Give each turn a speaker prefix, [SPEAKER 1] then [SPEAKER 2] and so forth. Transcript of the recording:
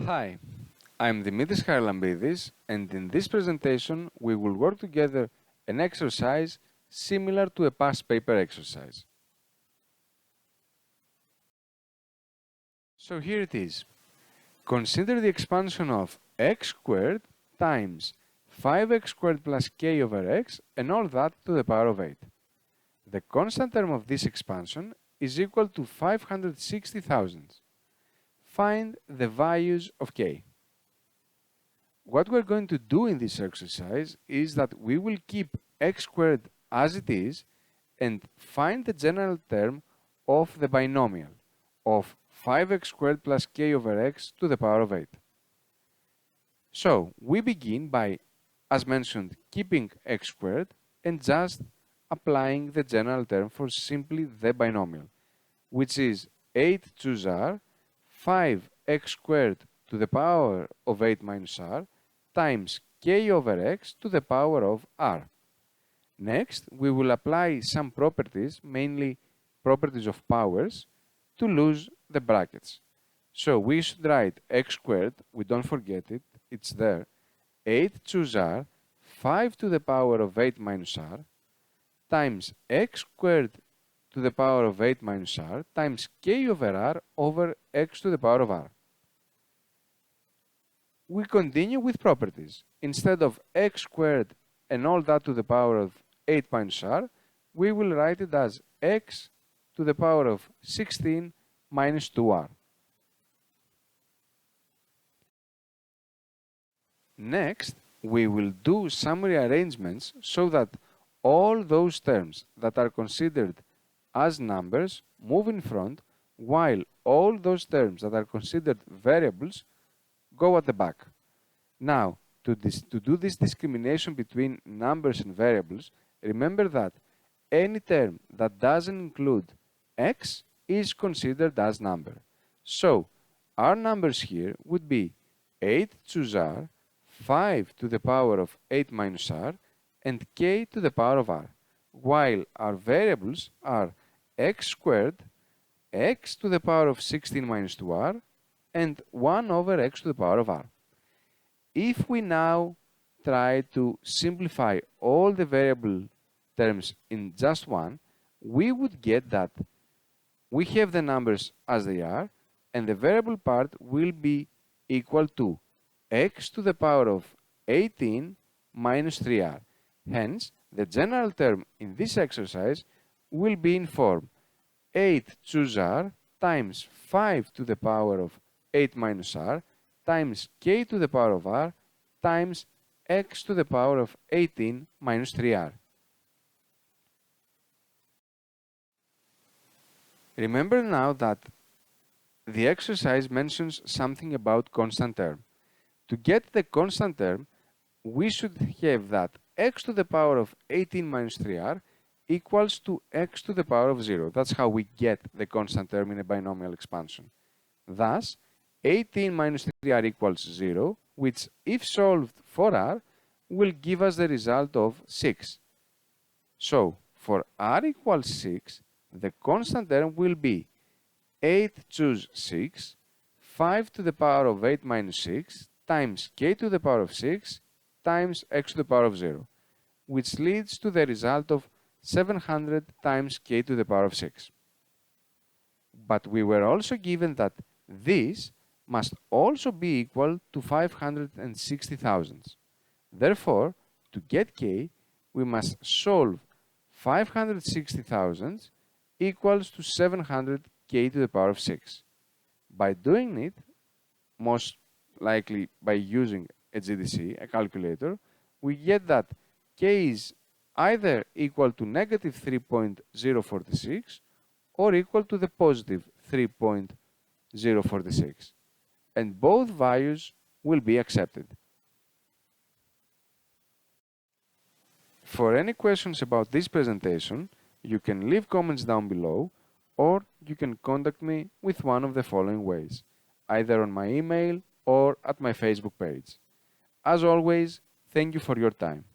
[SPEAKER 1] Hi, I'm Dimitris Charalambidis, and in this presentation we will work together an exercise similar to a past paper exercise. So here it is. Consider the expansion of x squared times 5x squared plus k over x and all that to the power of 8. The constant term of this expansion is equal to 560,000. Find the values of k. What we're going to do in this exercise is that we will keep x squared as it is and find the general term of the binomial of 5x squared plus k over x to the power of 8. So we begin by, as mentioned, keeping x squared and just applying the general term for simply the binomial, which is 8 choose r, 5x squared to the power of 8 minus r times k over x to the power of r. Next, we will apply some properties, mainly properties of powers, to lose the brackets. So we should write x squared, we don't forget it, it's there, 8 choose r, 5 to the power of 8 minus r, times x squared to the power of 8 minus r, times k over r over x to the power of r. We continue with properties. Instead of x squared and all that to the power of 8 minus r, we will write it as x to the power of 16 minus 2r. Next, we will do some rearrangements so that all those terms that are considered as numbers move in front, while all those terms that are considered variables go at the back. Now, to do this discrimination between numbers and variables, remember that any term that doesn't include x is considered as number. So, our numbers here would be 8 choose r, 5 to the power of 8 minus r, and k to the power of r, while our variables are x squared, x to the power of 16 minus 2r, and 1 over x to the power of r. If we now try to simplify all the variable terms in just one, we would get that we have the numbers as they are, and the variable part will be equal to x to the power of 18 minus 3r. Hence, the general term in this exercise will be in form 8 choose r times 5 to the power of 8 minus r times k to the power of r times x to the power of 18 minus 3r. Remember now that the exercise mentions something about constant term. To get the constant term, we should have that x to the power of 18 minus 3r equals to x to the power of 0. That's how we get the constant term in a binomial expansion. Thus, 18 minus 3r equals 0, which, if solved for r, will give us the result of 6. So, for r equals 6, the constant term will be 8 choose 6, 5 to the power of 8 minus 6, times k to the power of 6, times x to the power of 0, which leads to the result of 700 times k to the power of 6. But we were also given that this must also be equal to 560,000. Therefore, to get k, we must solve 560,000 equals to 700 k to the power of 6. By doing it, most likely by using a GDC, a calculator, we get that k is either equal to negative 3.046 or equal to the positive 3.046. And both values will be accepted. For any questions about this presentation, you can leave comments down below, or you can contact me with one of the following ways, either on my email or at my Facebook page. As always, thank you for your time.